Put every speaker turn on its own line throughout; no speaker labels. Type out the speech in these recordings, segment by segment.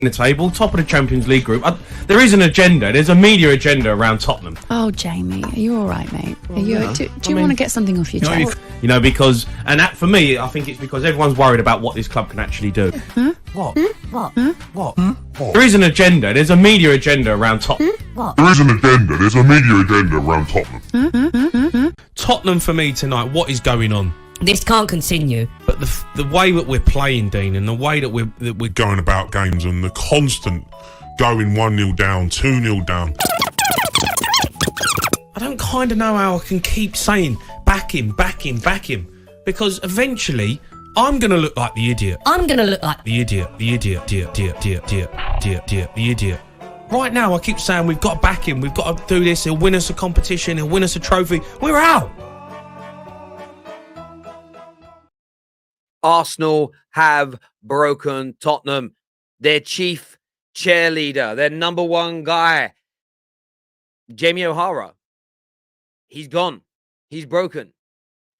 the table, top of the Champions League group. There is an agenda. There's a media agenda around Tottenham.
Oh, Jamie, are you all right, mate? Do you want to get something off your chest?
You know, because, and that, for me, I think it's because everyone's worried about what this club can actually do.
Huh?
What? What? What? There is an agenda. There's a media agenda around Tottenham.
There is an agenda. There's a media agenda around Tottenham.
Tottenham for me tonight. What is going on?
This can't continue.
But the way that we're playing, Dean, and the way that we're
Going about games and the constant going 1-0 down, 2-0 down.
I don't kind of know how I can keep saying back him, because eventually I'm going to look like the idiot.
I'm going to look like
The idiot. Right now I keep saying we've got to back him, we've got to do this, he'll win us a competition, he'll win us a trophy. We're out.
Arsenal have broken Tottenham. Their chief cheerleader, their number one guy, Jamie O'Hara, he's gone. He's broken.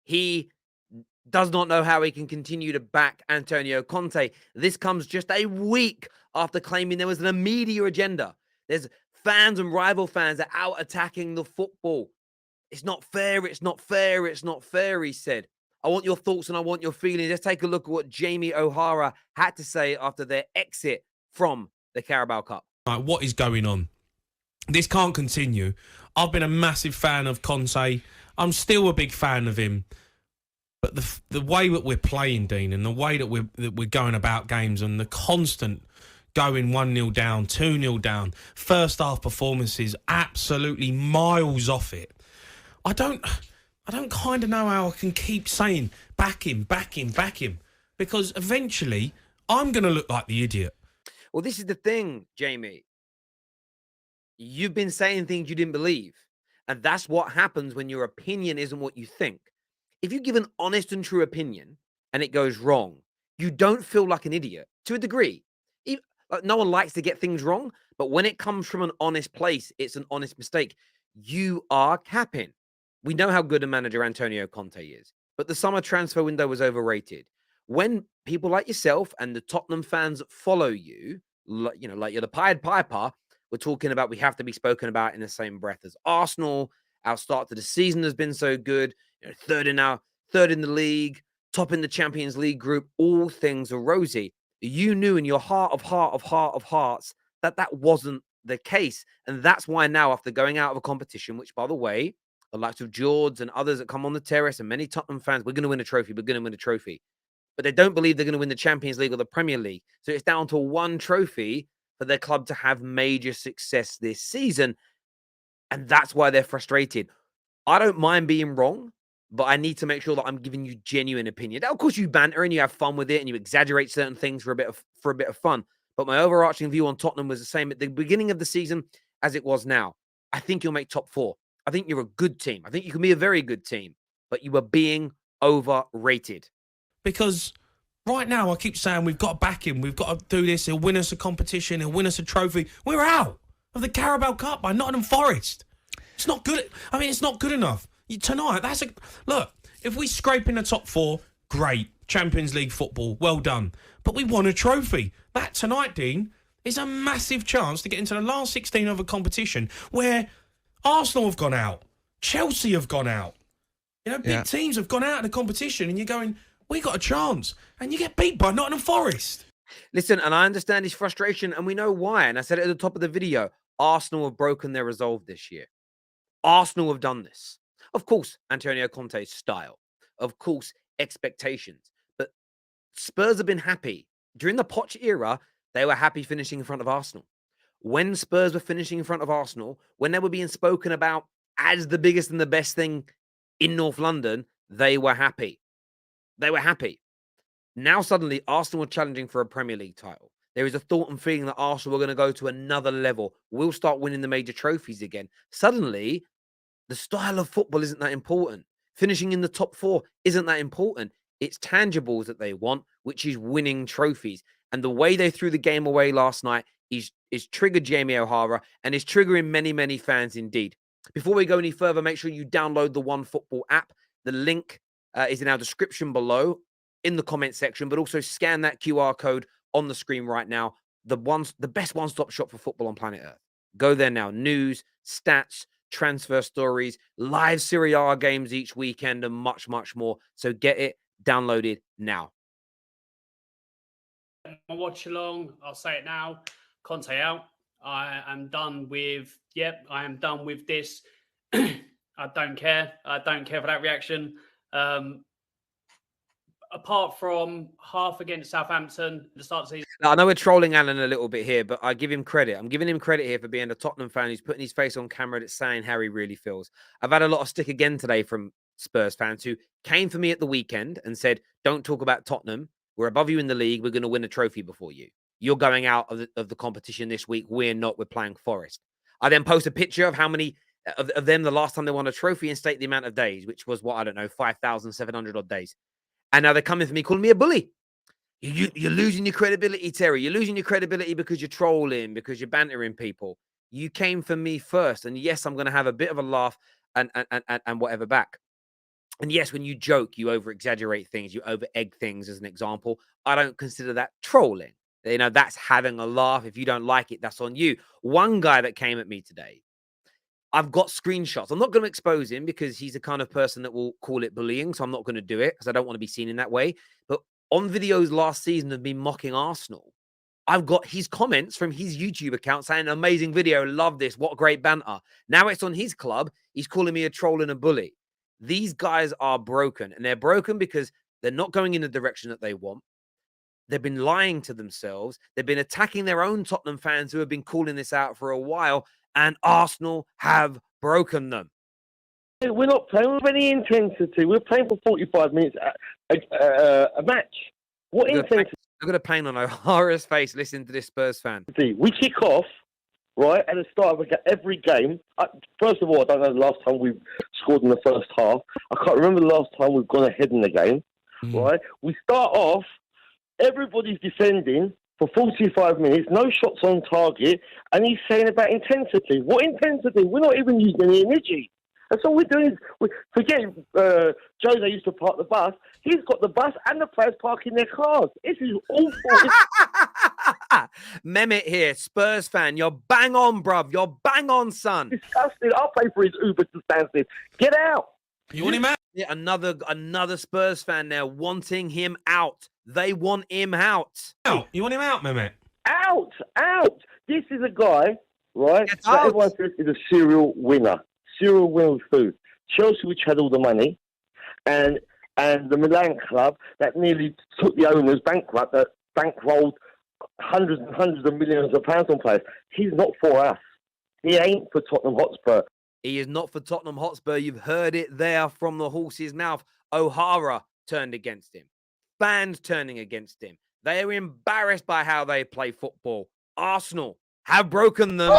He does not know how he can continue to back Antonio Conte. This comes just a week after claiming there was an media agenda. There's fans and rival fans are out attacking the football. It's not fair, it's not fair, it's not fair, he said. I want your thoughts and I want your feelings. Let's take a look at what Jamie O'Hara had to say after their exit from the Carabao Cup.
What is going on? This can't continue. I've been a massive fan of Conte. I'm still a big fan of him. But the way that we're playing, Dean, and the way that we're going about games and the constant going 1-0 down, 2-0 down, first half performances absolutely miles off it. I don't kind of know how I can keep saying back him, because eventually I'm going to look like the idiot.
Well, this is the thing, Jamie. You've been saying things you didn't believe. And that's what happens when your opinion isn't what you think. If you give an honest and true opinion and it goes wrong, you don't feel like an idiot to a degree. No one likes to get things wrong, but when it comes from an honest place, it's an honest mistake. You are capping. We know how good a manager Antonio Conte is, but the summer transfer window was overrated. When people like yourself and the Tottenham fans that follow you, like you're the Pied Piper, we're talking about we have to be spoken about in the same breath as Arsenal. Our start to the season has been so good. Third in the league, top in the Champions League group. All things are rosy. You knew in your heart of hearts that wasn't the case. And that's why now, after going out of a competition, which, by the way, the likes of George and others that come on the terrace and many Tottenham fans, we're going to win a trophy. But they don't believe they're going to win the Champions League or the Premier League. So it's down to one trophy for their club to have major success this season. And that's why they're frustrated. I don't mind being wrong, but I need to make sure that I'm giving you genuine opinion. Now, of course, you banter and you have fun with it and you exaggerate certain things for a bit of fun. But my overarching view on Tottenham was the same at the beginning of the season as it was now. I think you'll make top 4. I think you're a good team. I think you can be a very good team, but you are being overrated.
Because right now I keep saying we've got to back him, we've got to do this, he'll win us a competition, he'll win us a trophy. We're out of the Carabao Cup by Nottingham Forest. It's not good. I mean, it's not good enough. Tonight, look, if we scrape in the top 4, great. Champions League football, well done. But we won a trophy. That tonight, Dean, is a massive chance to get into the last 16 of a competition where Arsenal have gone out. Chelsea have gone out. Big teams have gone out of the competition and you're going, we got a chance. And you get beat by Nottingham Forest.
Listen, and I understand his frustration and we know why. And I said it at the top of the video. Arsenal have broken their resolve this year. Arsenal have done this. Of course, Antonio Conte's style. Of course, expectations. But Spurs have been happy. During the Poch era, they were happy finishing in front of Arsenal. When Spurs were finishing in front of Arsenal, when they were being spoken about as the biggest and the best thing in North London, they were happy. They were happy. Now suddenly, Arsenal are challenging for a Premier League title. There is a thought and feeling that Arsenal are going to go to another level. We'll start winning the major trophies again. Suddenly, the style of football isn't that important. Finishing in the top 4 isn't that important. It's tangibles that they want, which is winning trophies. And the way they threw the game away last night is triggered Jamie O'Hara and is triggering many, many fans indeed. Before we go any further, make sure you download the OneFootball app. The link is in our description below in the comment section, but also scan that QR code on the screen right now. the best one-stop shop for football on planet Earth. Go there now. News, stats, transfer stories, live Serie A games each weekend, and much, much more. So get it downloaded now.
My watch along, I'll say it now. Conte out. I am done with, I am done with this. I don't care. I don't care for that reaction. Apart from half against Southampton at the start of the season.
Now, I know we're trolling Alan a little bit here, but I give him credit. I'm giving him credit here for being a Tottenham fan who's putting his face on camera that's saying how he really feels. I've had a lot of stick again today from Spurs fans who came for me at the weekend and said, don't talk about Tottenham. We're above you in the league. We're going to win a trophy before you. You're going out of the competition this week. We're not. We're playing Forest. I then post a picture of how many of them the last time they won a trophy and state the amount of days, which was, 5,700 odd days. And now they're coming for me, calling me a bully. You're losing your credibility, Terry. You're losing your credibility because you're trolling, because you're bantering people. You came for me first. And yes, I'm going to have a bit of a laugh and whatever back. And yes, when you joke, you over-exaggerate things. You over-egg things, as an example. I don't consider that trolling. That's having a laugh. If you don't like it, that's on you. One guy that came at me today, I've got screenshots. I'm not going to expose him because he's the kind of person that will call it bullying. So I'm not going to do it because I don't want to be seen in that way. But on videos last season of me mocking Arsenal, I've got his comments from his YouTube account saying, amazing video, love this, what great banter. Now it's on his club. He's calling me a troll and a bully. These guys are broken, and they're broken because they're not going in the direction that they want. They've been lying to themselves. They've been attacking their own Tottenham fans who have been calling this out for a while, and Arsenal have broken them.
We're not playing with any intensity. We're playing for 45 minutes a match. What intensity?
Look at the pain on O'Hara's face listening to this Spurs fan.
We kick off, right, at the start of every game. First of all, I don't know the last time we've scored in the first half. I can't remember the last time we've gone ahead in the game, right? We start off, everybody's defending for 45 minutes, no shots on target, and he's saying about intensity. What intensity? We're not even using any energy. That's all we're doing. Forget Jose used to park the bus. He's got the bus and the players parking their cars. This is awful.
Mehmet here, Spurs fan. You're bang on, bruv. You're bang on, son.
Disgusting. I'll pay for his Uber to Stansted. Get out.
You want him out?
Yeah, another Spurs fan there wanting him out. They want him out.
You want him out, Mehmet?
Out. This is a guy, right, that everyone says is a serial winner. Serial winner of food. Chelsea, which had all the money, and the Milan club that nearly took the owners bankrupt, that bankrolled hundreds and hundreds of millions of pounds on players. He's not for us. He ain't for Tottenham Hotspur.
He is not for Tottenham Hotspur. You've heard it there from the horse's mouth. O'Hara turned against him. Fans turning against him. They are embarrassed by how they play football. Arsenal have broken them.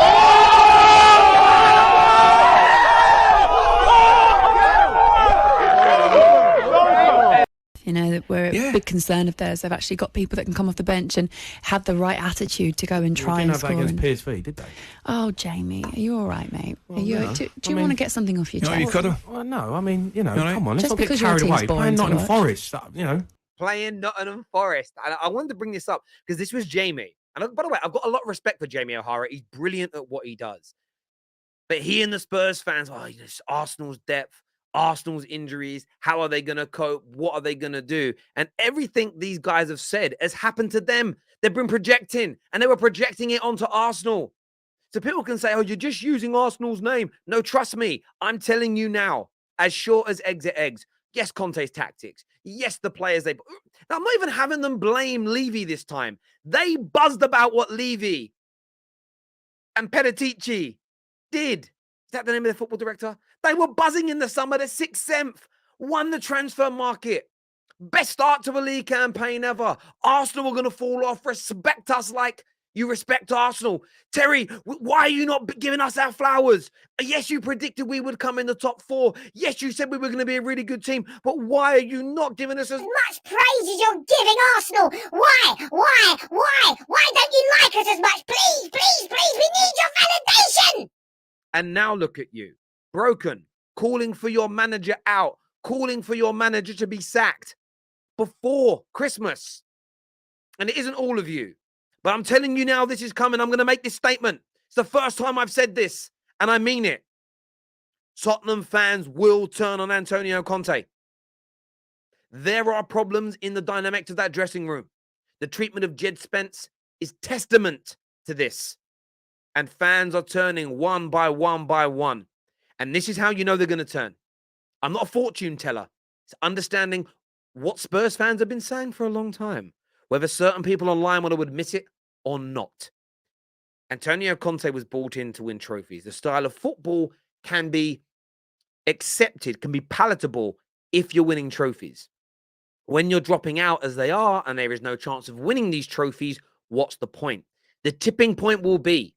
We're a big concern of theirs. They've actually got people that can come off the bench and have the right attitude to go and try and score.
Against PSV, did they?
Oh, Jamie, are you all right, mate?
Well,
do you want to get something off your chest?
You could have. Well, no, I mean, come on, let's not get
because your
carried
team's
away.
boring
Playing
to
Nottingham
watch.
Forest,
Playing Nottingham Forest. And I wanted to bring this up because this was Jamie. And by the way, I've got a lot of respect for Jamie O'Hara. He's brilliant at what he does. But he and the Spurs fans, Arsenal's depth, Arsenal's injuries, how are they going to cope? What are they going to do? And everything these guys have said has happened to them. They've been projecting, and they were projecting it onto Arsenal. So people can say, you're just using Arsenal's name. No, trust me. I'm telling you now, as short as eggs are eggs. Yes, Conte's tactics. Yes, the players Now, I'm not even having them blame Levy this time. They buzzed about what Levy and Petitici did. Is that the name of the football director? They were buzzing in the summer. They're 6th, 7th. Won the transfer market. Best start to a league campaign ever. Arsenal were going to fall off. Respect us like you respect Arsenal. Terry, why are you not giving us our flowers? Yes, you predicted we would come in the top 4. Yes, you said we were going to be a really good team. But why are you not giving us as
much praise as you're giving Arsenal? Why? Why don't you like us as much? Please, we need your validation.
And now look at you. Broken. Calling for your manager out. Calling for your manager to be sacked before Christmas. And it isn't all of you. But I'm telling you now, this is coming. I'm going to make this statement. It's the first time I've said this, and I mean it. Tottenham fans will turn on Antonio Conte. There are problems in the dynamics of that dressing room. The treatment of Jed Spence is testament to this. And fans are turning one by one by one. And this is how you know they're going to turn. I'm not a fortune teller. It's understanding what Spurs fans have been saying for a long time, whether certain people online want to admit it or not. Antonio Conte was brought in to win trophies. The style of football can be accepted, can be palatable if you're winning trophies. When you're dropping out as they are and there is no chance of winning these trophies, what's the point? The tipping point will be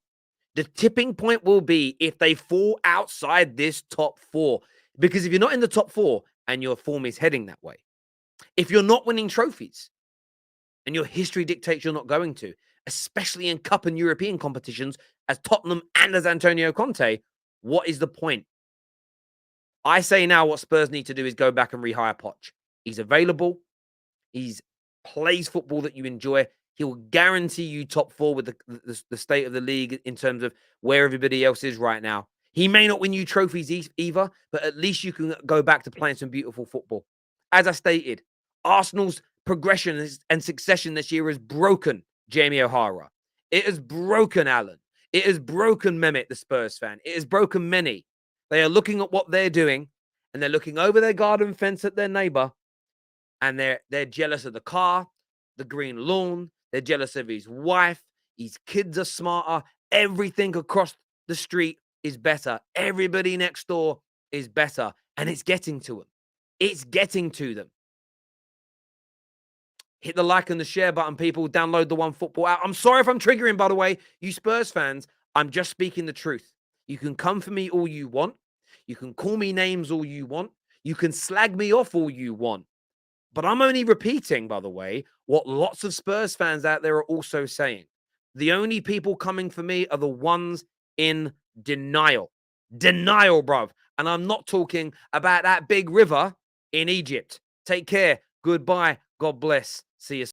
if they fall outside this top four. Because if you're not in the top four and your form is heading that way, if you're not winning trophies and your history dictates you're not going to, especially in cup and European competitions as Tottenham and as Antonio Conte, what is the point? I say now what Spurs need to do is go back and rehire Poch. He's available. He plays football that you enjoy. He will guarantee you top four with the state of the league in terms of where everybody else is right now. He may not win you trophies either, but at least you can go back to playing some beautiful football. As I stated, Arsenal's progression and succession this year has broken Jamie O'Hara. It has broken Alan. It has broken Mehmet, the Spurs fan. It has broken many. They are looking at what they're doing, and they're looking over their garden fence at their neighbor, and they're jealous of the car, the green lawn. They're jealous of his wife. His kids are smarter. Everything across the street is better. Everybody next door is better. And it's getting to them. It's getting to them. Hit the like and the share button, people. Download the One Football app. I'm sorry if I'm triggering, by the way, you Spurs fans. I'm just speaking the truth. You can come for me all you want. You can call me names all you want. You can slag me off all you want. But I'm only repeating, by the way, what lots of Spurs fans out there are also saying. The only people coming for me are the ones in denial. Denial, bruv. And I'm not talking about that big river in Egypt. Take care. Goodbye. God bless. See you soon.